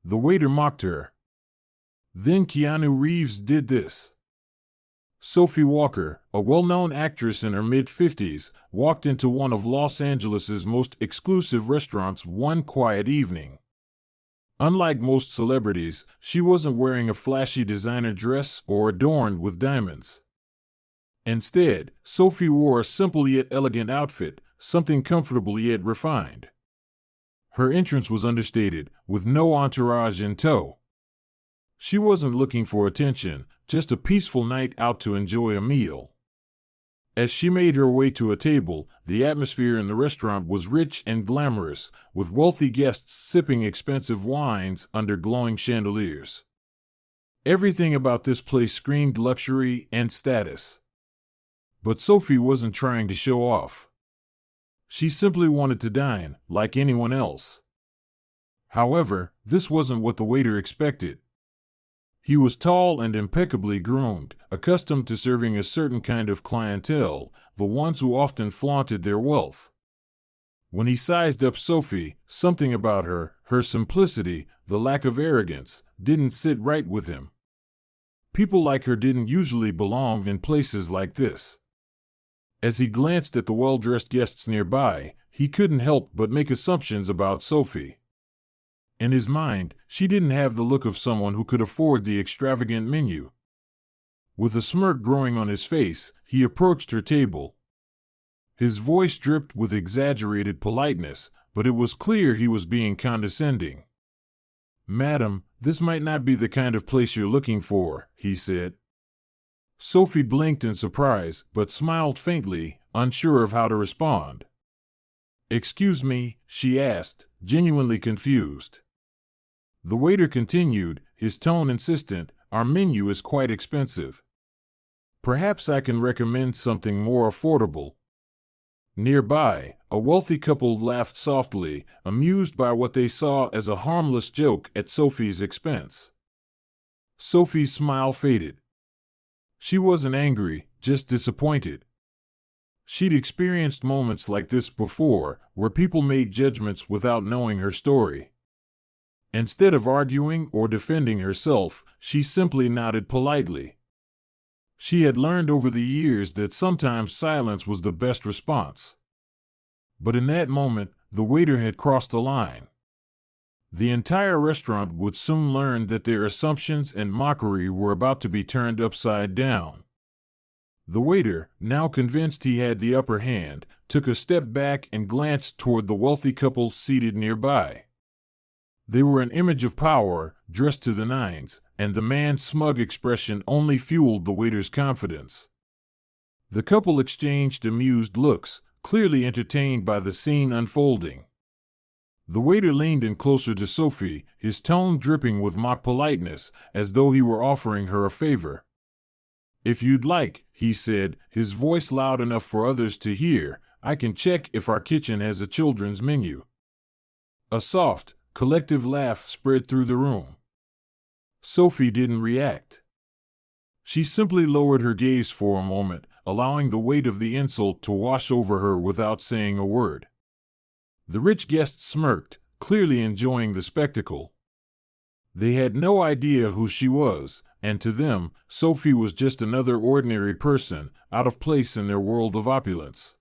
The waiter mocked her. Then Keanu Reeves did this. Sophie Walker, a well-known actress in her mid-50s, walked into one of Los Angeles's most exclusive restaurants one quiet evening. Unlike most celebrities, she wasn't wearing a flashy designer dress or adorned with diamonds. Instead, Sophie wore a simple yet elegant outfit, something comfortable yet refined. Her entrance was understated, with no entourage in tow. She wasn't looking for attention, just a peaceful night out to enjoy a meal. As she made her way to a table, the atmosphere in the restaurant was rich and glamorous, with wealthy guests sipping expensive wines under glowing chandeliers. Everything about this place screamed luxury and status. But Sophie wasn't trying to show off. She simply wanted to dine, like anyone else. However, this wasn't what the waiter expected. He was tall and impeccably groomed, accustomed to serving a certain kind of clientele, the ones who often flaunted their wealth. When he sized up Sophie, something about her, her simplicity, the lack of arrogance, didn't sit right with him. People like her didn't usually belong in places like this. As he glanced at the well-dressed guests nearby, he couldn't help but make assumptions about Sophie. In his mind, she didn't have the look of someone who could afford the extravagant menu. With a smirk growing on his face, he approached her table. His voice dripped with exaggerated politeness, but it was clear he was being condescending. "Madam, this might not be the kind of place you're looking for," he said. Sophie blinked in surprise, but smiled faintly, unsure of how to respond. "Excuse me," she asked, genuinely confused. The waiter continued, his tone insistent, "Our menu is quite expensive. Perhaps I can recommend something more affordable." Nearby, a wealthy couple laughed softly, amused by what they saw as a harmless joke at Sophie's expense. Sophie's smile faded. She wasn't angry, just disappointed. She'd experienced moments like this before, where people made judgments without knowing her story. Instead of arguing or defending herself, she simply nodded politely. She had learned over the years that sometimes silence was the best response. But in that moment, the waiter had crossed the line. The entire restaurant would soon learn that their assumptions and mockery were about to be turned upside down. The waiter, now convinced he had the upper hand, took a step back and glanced toward the wealthy couple seated nearby. They were an image of power, dressed to the nines, and the man's smug expression only fueled the waiter's confidence. The couple exchanged amused looks, clearly entertained by the scene unfolding. The waiter leaned in closer to Sophie, his tone dripping with mock politeness, as though he were offering her a favor. "If you'd like," he said, his voice loud enough for others to hear, "I can check if our kitchen has a children's menu." A soft, collective laugh spread through the room. Sophie didn't react. She simply lowered her gaze for a moment, allowing the weight of the insult to wash over her without saying a word. The rich guests smirked, clearly enjoying the spectacle. They had no idea who she was, and to them, Sophie was just another ordinary person, out of place in their world of opulence.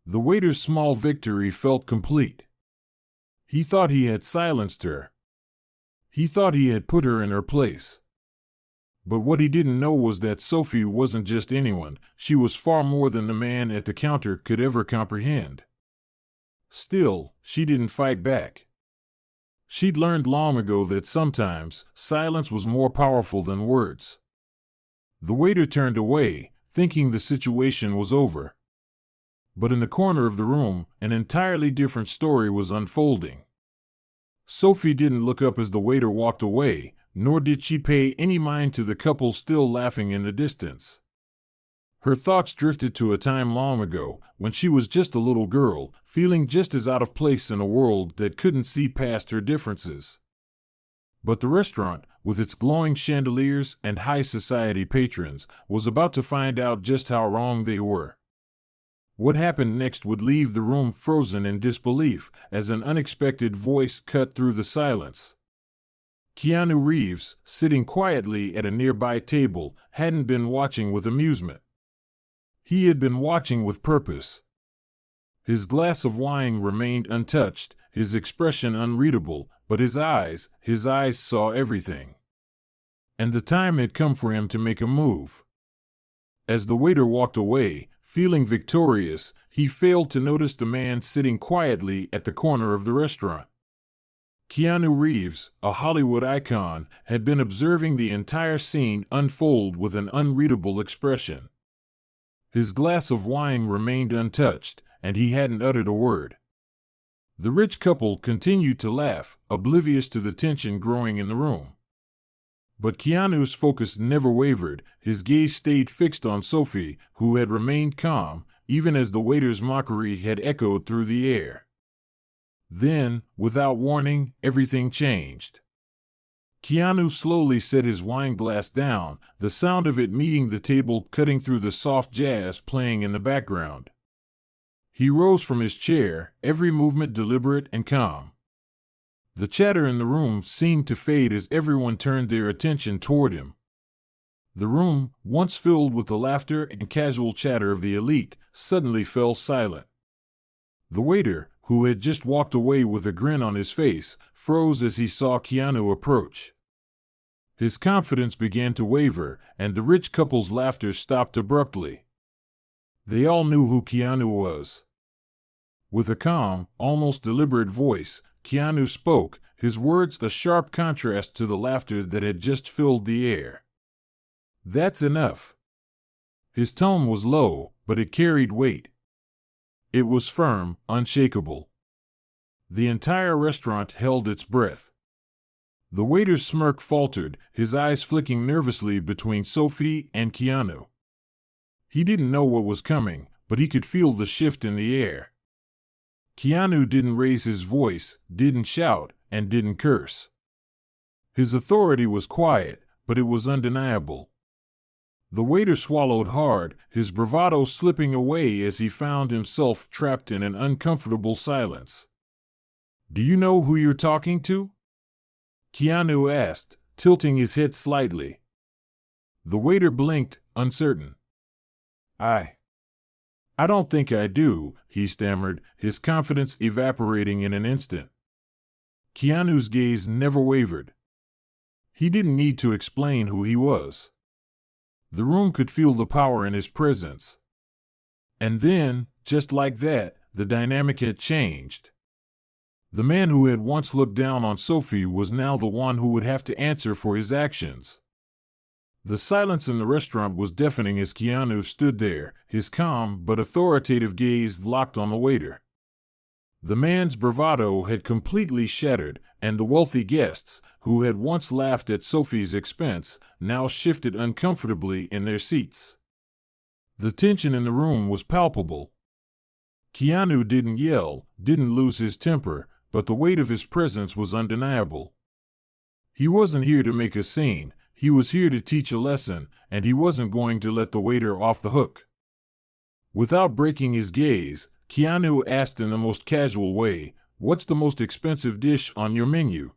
The waiter's small victory felt complete. He thought he had silenced her. He thought he had put her in her place. But what he didn't know was that Sophie wasn't just anyone, she was far more than the man at the counter could ever comprehend. Still, she didn't fight back. She'd learned long ago that sometimes silence was more powerful than words. The waiter turned away, thinking the situation was over. But in the corner of the room, an entirely different story was unfolding. Sophie didn't look up as the waiter walked away, nor did she pay any mind to the couple still laughing in the distance. Her thoughts drifted to a time long ago, when she was just a little girl, feeling just as out of place in a world that couldn't see past her differences. But the restaurant, with its glowing chandeliers and high society patrons, was about to find out just how wrong they were. What happened next would leave the room frozen in disbelief, as an unexpected voice cut through the silence. Keanu Reeves, sitting quietly at a nearby table, hadn't been watching with amusement. He had been watching with purpose. His glass of wine remained untouched, his expression unreadable, but his eyes saw everything. And the time had come for him to make a move. As the waiter walked away, feeling victorious, he failed to notice the man sitting quietly at the corner of the restaurant. Keanu Reeves, a Hollywood icon, had been observing the entire scene unfold with an unreadable expression. His glass of wine remained untouched, and he hadn't uttered a word. The rich couple continued to laugh, oblivious to the tension growing in the room. But Keanu's focus never wavered, his gaze stayed fixed on Sophie, who had remained calm, even as the waiter's mockery had echoed through the air. Then, without warning, everything changed. Keanu slowly set his wine glass down, the sound of it meeting the table cutting through the soft jazz playing in the background. He rose from his chair, every movement deliberate and calm. The chatter in the room seemed to fade as everyone turned their attention toward him. The room, once filled with the laughter and casual chatter of the elite, suddenly fell silent. The waiter, who had just walked away with a grin on his face, froze as he saw Keanu approach. His confidence began to waver, and the rich couple's laughter stopped abruptly. They all knew who Keanu was. With a calm, almost deliberate voice, Keanu spoke, his words a sharp contrast to the laughter that had just filled the air. "That's enough." His tone was low, but it carried weight. It was firm, unshakable. The entire restaurant held its breath. The waiter's smirk faltered, his eyes flicking nervously between Sophie and Keanu. He didn't know what was coming, but he could feel the shift in the air. Keanu didn't raise his voice, didn't shout, and didn't curse. His authority was quiet, but it was undeniable. The waiter swallowed hard, his bravado slipping away as he found himself trapped in an uncomfortable silence. "Do you know who you're talking to?" Keanu asked, tilting his head slightly. The waiter blinked, uncertain. I don't think I do," he stammered, his confidence evaporating in an instant. Keanu's gaze never wavered. He didn't need to explain who he was. The room could feel the power in his presence. And then, just like that, the dynamic had changed. The man who had once looked down on Sophie was now the one who would have to answer for his actions. The silence in the restaurant was deafening as Keanu stood there, his calm but authoritative gaze locked on the waiter. The man's bravado had completely shattered, and the wealthy guests, who had once laughed at Sophie's expense, now shifted uncomfortably in their seats. The tension in the room was palpable. Keanu didn't yell, didn't lose his temper, but the weight of his presence was undeniable. He wasn't here to make a scene, he was here to teach a lesson, and he wasn't going to let the waiter off the hook. Without breaking his gaze, Keanu asked in the most casual way, "What's the most expensive dish on your menu?"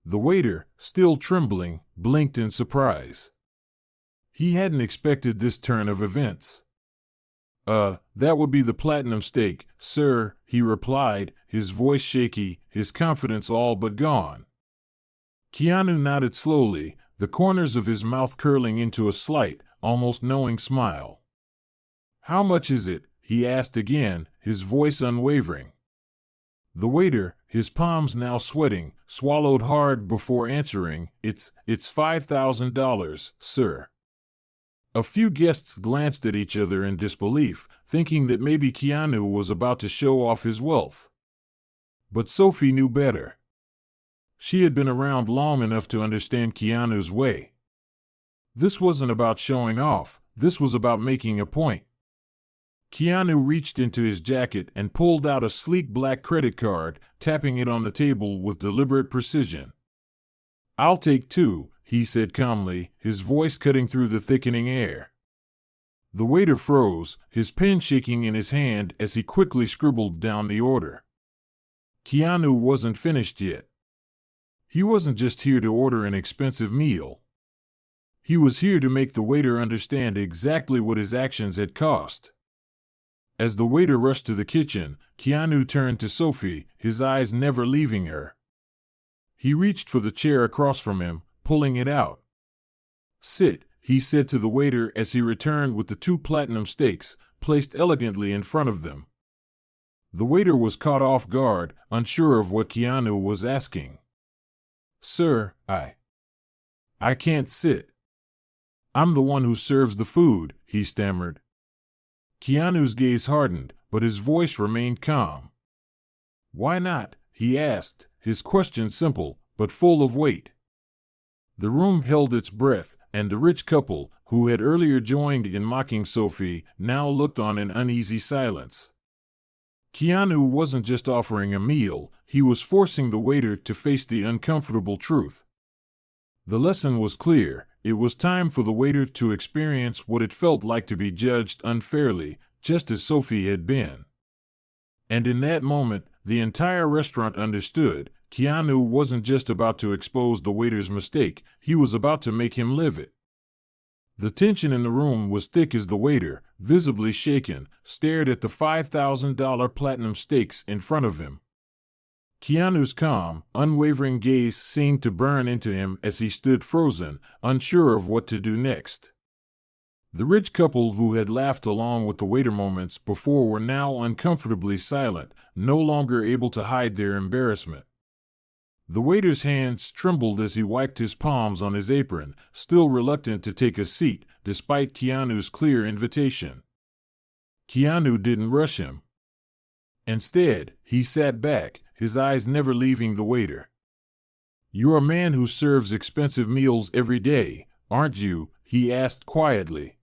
The waiter, still trembling, blinked in surprise. He hadn't expected this turn of events. That would be the platinum steak, sir," he replied, his voice shaky, his confidence all but gone. Keanu nodded slowly, the corners of his mouth curling into a slight, almost knowing smile. "How much is it?" he asked again, his voice unwavering. The waiter, his palms now sweating, swallowed hard before answering, It's $5,000, sir." A few guests glanced at each other in disbelief, thinking that maybe Keanu was about to show off his wealth. But Sophie knew better. She had been around long enough to understand Keanu's way. This wasn't about showing off, this was about making a point. Keanu reached into his jacket and pulled out a sleek black credit card, tapping it on the table with deliberate precision. "I'll take 2, he said calmly, his voice cutting through the thickening air. The waiter froze, his pen shaking in his hand as he quickly scribbled down the order. Keanu wasn't finished yet. He wasn't just here to order an expensive meal. He was here to make the waiter understand exactly what his actions had cost. As the waiter rushed to the kitchen, Keanu turned to Sophie, his eyes never leaving her. He reached for the chair across from him, pulling it out. "Sit," he said to the waiter as he returned with the 2 platinum steaks, placed elegantly in front of them. The waiter was caught off guard, unsure of what Keanu was asking. "Sir, I can't sit. I'm the one who serves the food," he stammered. Keanu's gaze hardened, but his voice remained calm. "Why not?" he asked, his question simple, but full of weight. The room held its breath, and the rich couple, who had earlier joined in mocking Sophie, now looked on in uneasy silence. Keanu wasn't just offering a meal, he was forcing the waiter to face the uncomfortable truth. The lesson was clear. It was time for the waiter to experience what it felt like to be judged unfairly, just as Sophie had been. And in that moment, the entire restaurant understood. Keanu wasn't just about to expose the waiter's mistake, he was about to make him live it. The tension in the room was thick as the waiter, visibly shaken, stared at the $5,000 platinum steaks in front of him. Keanu's calm, unwavering gaze seemed to burn into him as he stood frozen, unsure of what to do next. The rich couple who had laughed along with the waiter moments before were now uncomfortably silent, no longer able to hide their embarrassment. The waiter's hands trembled as he wiped his palms on his apron, still reluctant to take a seat, despite Keanu's clear invitation. Keanu didn't rush him. Instead, he sat back, his eyes never leaving the waiter. "You're a man who serves expensive meals every day, aren't you?" he asked quietly.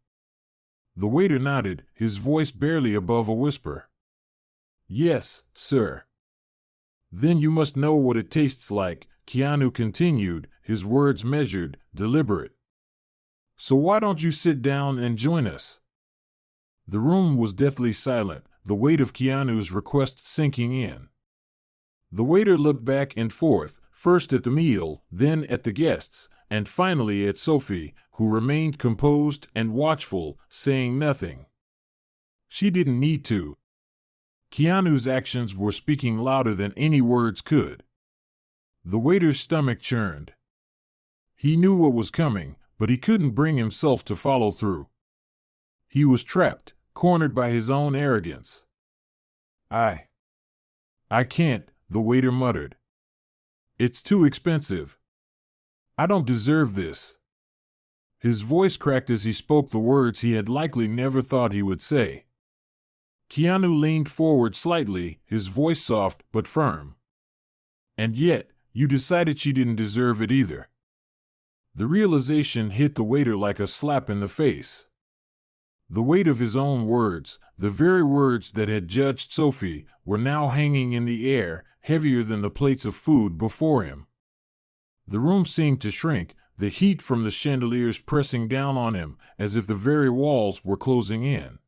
The waiter nodded, his voice barely above a whisper. "Yes, sir." "Then you must know what it tastes like," Keanu continued, his words measured, deliberate. "So why don't you sit down and join us?" The room was deathly silent, the weight of Keanu's request sinking in. The waiter looked back and forth, first at the meal, then at the guests, and finally at Sophie, who remained composed and watchful, saying nothing. She didn't need to. Keanu's actions were speaking louder than any words could. The waiter's stomach churned. He knew what was coming, but he couldn't bring himself to follow through. He was trapped, cornered by his own arrogance. I can't," the waiter muttered. "It's too expensive. I don't deserve this." His voice cracked as he spoke the words he had likely never thought he would say. Keanu leaned forward slightly, his voice soft but firm. "And yet, you decided she didn't deserve it either." The realization hit the waiter like a slap in the face. The weight of his own words, the very words that had judged Sophie, were now hanging in the air, heavier than the plates of food before him. The room seemed to shrink, the heat from the chandeliers pressing down on him, as if the very walls were closing in.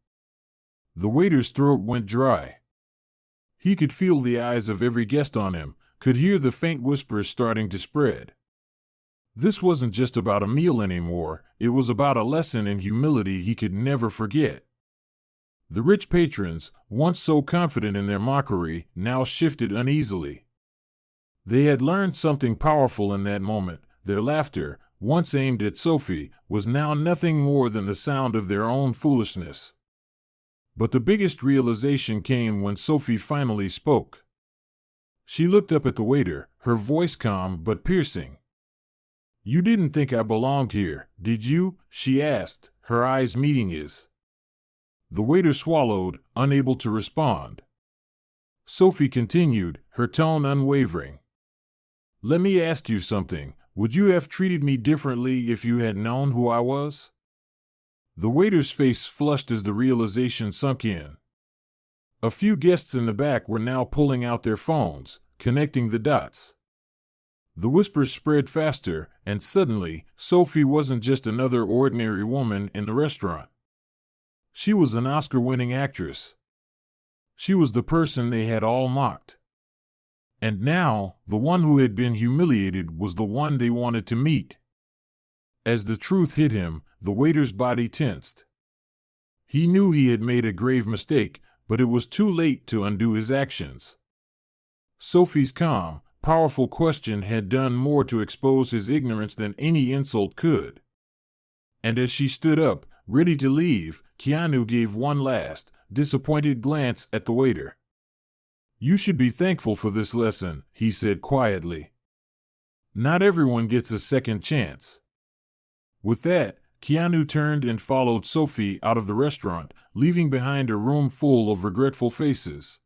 The waiter's throat went dry. He could feel the eyes of every guest on him, could hear the faint whispers starting to spread. This wasn't just about a meal anymore, it was about a lesson in humility he could never forget. The rich patrons, once so confident in their mockery, now shifted uneasily. They had learned something powerful in that moment. Their laughter, once aimed at Sophie, was now nothing more than the sound of their own foolishness. But the biggest realization came when Sophie finally spoke. She looked up at the waiter, her voice calm but piercing. "You didn't think I belonged here, did you?" she asked, her eyes meeting his. The waiter swallowed, unable to respond. Sophie continued, her tone unwavering. "Let me ask you something. Would you have treated me differently if you had known who I was?" The waiter's face flushed as the realization sunk in. A few guests in the back were now pulling out their phones, connecting the dots. The whispers spread faster, and suddenly, Sophie wasn't just another ordinary woman in the restaurant. She was an Oscar-winning actress. She was the person they had all mocked. And now, the one who had been humiliated was the one they wanted to meet. As the truth hit him, the waiter's body tensed. He knew he had made a grave mistake, but it was too late to undo his actions. Sophie's calm, powerful question had done more to expose his ignorance than any insult could. And as she stood up, ready to leave, Keanu gave one last, disappointed glance at the waiter. "You should be thankful for this lesson," he said quietly. "Not everyone gets a second chance." With that, Keanu turned and followed Sophie out of the restaurant, leaving behind a room full of regretful faces.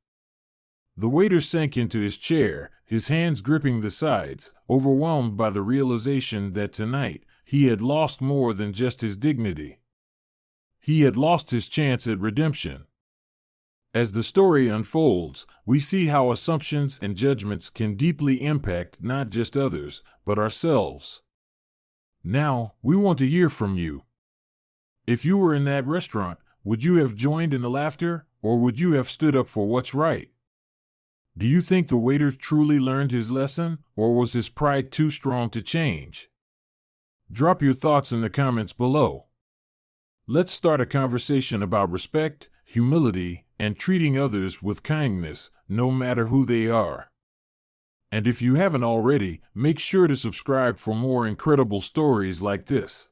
The waiter sank into his chair, his hands gripping the sides, overwhelmed by the realization that tonight he had lost more than just his dignity. He had lost his chance at redemption. As the story unfolds, we see how assumptions and judgments can deeply impact not just others, but ourselves. Now, we want to hear from you. If you were in that restaurant, would you have joined in the laughter, or would you have stood up for what's right? Do you think the waiter truly learned his lesson, or was his pride too strong to change? Drop your thoughts in the comments below. Let's start a conversation about respect, humility, and treating others with kindness, no matter who they are. And if you haven't already, make sure to subscribe for more incredible stories like this.